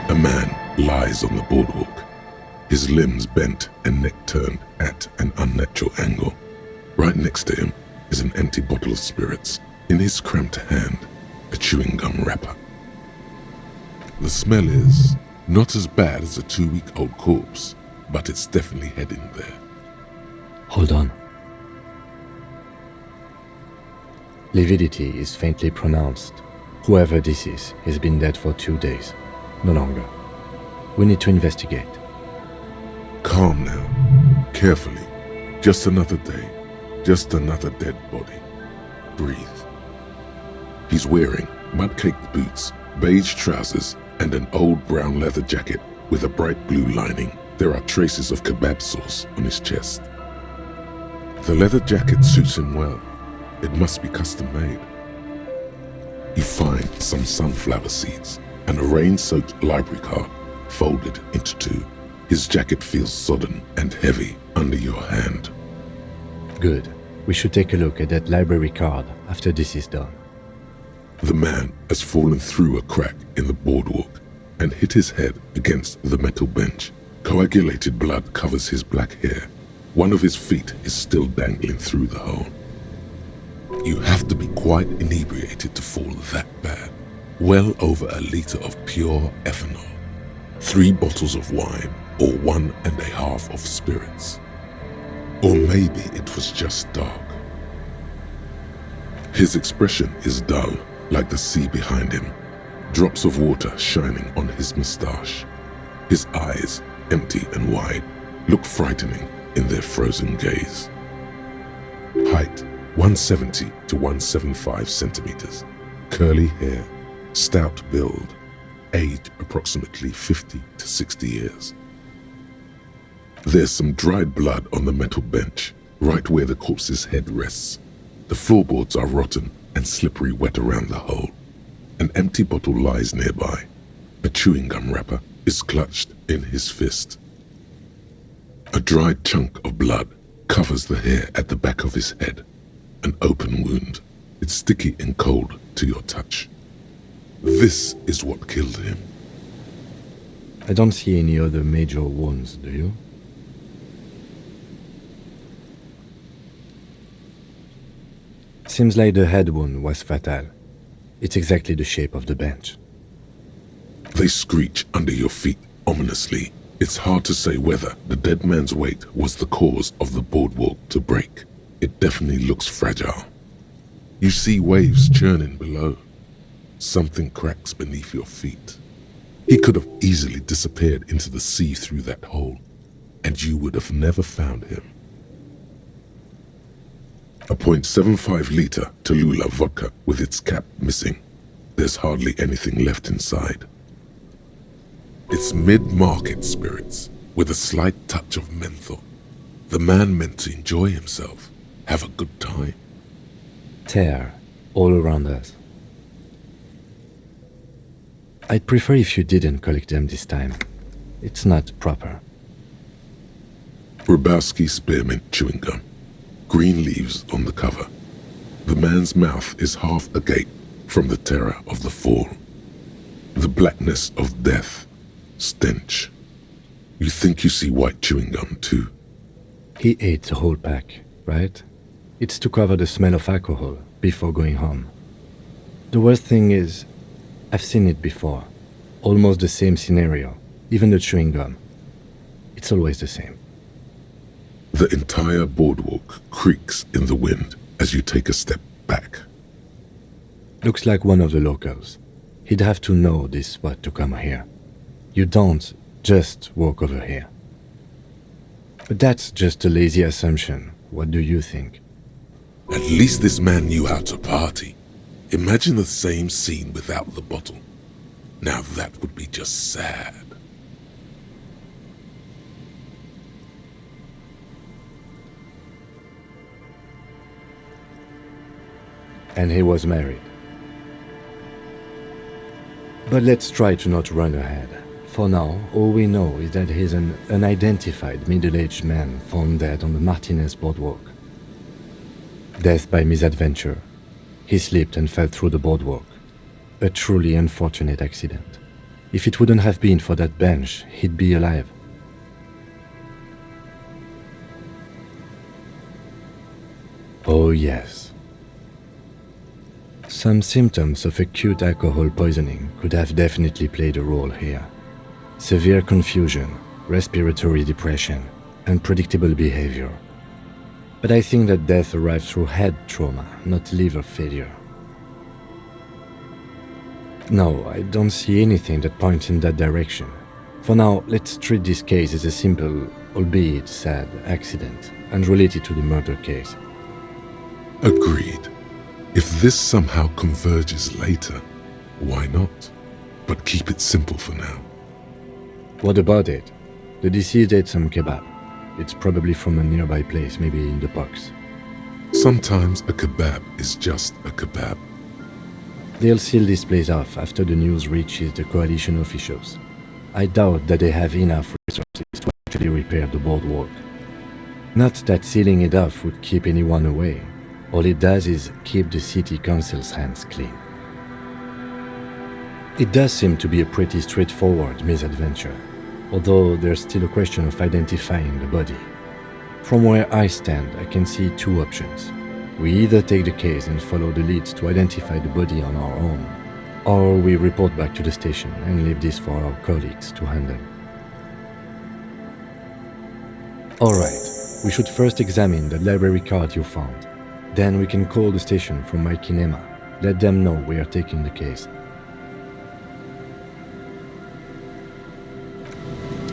A man lies on the boardwalk, his limbs bent and neck turned at an unnatural angle. Right next to him is an empty bottle of spirits. In his cramped hand, a chewing gum wrapper. The smell is not as bad as a 2-week-old corpse, but it's definitely heading there. Hold on. Lividity is faintly pronounced. Whoever this is has been dead for 2 days, no longer. We need to investigate. Calm now, carefully. Just another day, just another dead body. Breathe. He's wearing mud-caked boots, beige trousers, and an old brown leather jacket with a bright blue lining. There are traces of kebab sauce on his chest. The leather jacket suits him well. It must be custom-made. You find some sunflower seeds and a rain-soaked library card folded into 2. His jacket feels sodden and heavy under your hand. Good. We should take a look at that library card after this is done. The man has fallen through a crack in the boardwalk and hit his head against the metal bench. Coagulated blood covers his black hair. One of his feet is still dangling through the hole. You have to be quite inebriated to fall that bad. Well over a liter of pure ethanol, 3 bottles of wine, or 1.5 of spirits. Or maybe it was just dark. His expression is dull, like the sea behind him, drops of water shining on his moustache. His eyes, empty and wide, look frightening in their frozen gaze. Height, 170 to 175 centimeters. Curly hair, stout build, age approximately 50 to 60 years. There's some dried blood on the metal bench, right where the corpse's head rests. The floorboards are rotten and slippery wet around the hole. An empty bottle lies nearby. A chewing gum wrapper is clutched in his fist. A dried chunk of blood covers the hair at the back of his head. An open wound. It's sticky and cold to your touch. This is what killed him. I don't see any other major wounds, do you? Seems like the head wound was fatal. It's exactly the shape of the bench. They screech under your feet ominously. It's hard to say whether the dead man's weight was the cause of the boardwalk to break. It definitely looks fragile. You see waves churning below. Something cracks beneath your feet. He could have easily disappeared into the sea through that hole, and you would have never found him. A .75-liter Tallulah vodka with its cap missing. There's hardly anything left inside. It's mid-market spirits with a slight touch of menthol. The man meant to enjoy himself, have a good time. Tear all around us. I'd prefer if you didn't collect them this time. It's not proper. Rybowski spearmint chewing gum. Green leaves on the cover. The man's mouth is half agape from the terror of the fall. The blackness of death. Stench. You think you see white chewing gum too? He ate the whole pack, right? It's to cover the smell of alcohol before going home. The worst thing is, I've seen it before. Almost the same scenario, even the chewing gum. It's always the same. The entire boardwalk creaks in the wind as you take a step back. Looks like one of the locals. He'd have to know this spot to come here. You don't just walk over here. But that's just a lazy assumption. What do you think? At least this man knew how to party. Imagine the same scene without the bottle. Now that would be just sad. And he was married. But let's try to not run ahead. For now, all we know is that he's an unidentified middle-aged man found dead on the Martinez boardwalk. Death by misadventure. He slipped and fell through the boardwalk. A truly unfortunate accident. If it wouldn't have been for that bench, he'd be alive. Oh yes. Some symptoms of acute alcohol poisoning could have definitely played a role here. Severe confusion, respiratory depression, unpredictable behavior. But I think that death arrived through head trauma, not liver failure. No, I don't see anything that points in that direction. For now, let's treat this case as a simple, albeit sad, accident, unrelated to the murder case. Agreed. If this somehow converges later, why not? But keep it simple for now. What about it? The deceased ate some kebab. It's probably from a nearby place, maybe in the box. Sometimes a kebab is just a kebab. They'll seal this place off after the news reaches the coalition officials. I doubt that they have enough resources to actually repair the boardwalk. Not that sealing it off would keep anyone away. All it does is keep the city council's hands clean. It does seem to be a pretty straightforward misadventure, although there's still a question of identifying the body. From where I stand, I can see two options. We either take the case and follow the leads to identify the body on our own, or we report back to the station and leave this for our colleagues to handle. Alright, we should first examine the library card you found. Then we can call the station from my kinema, let them know we are taking the case,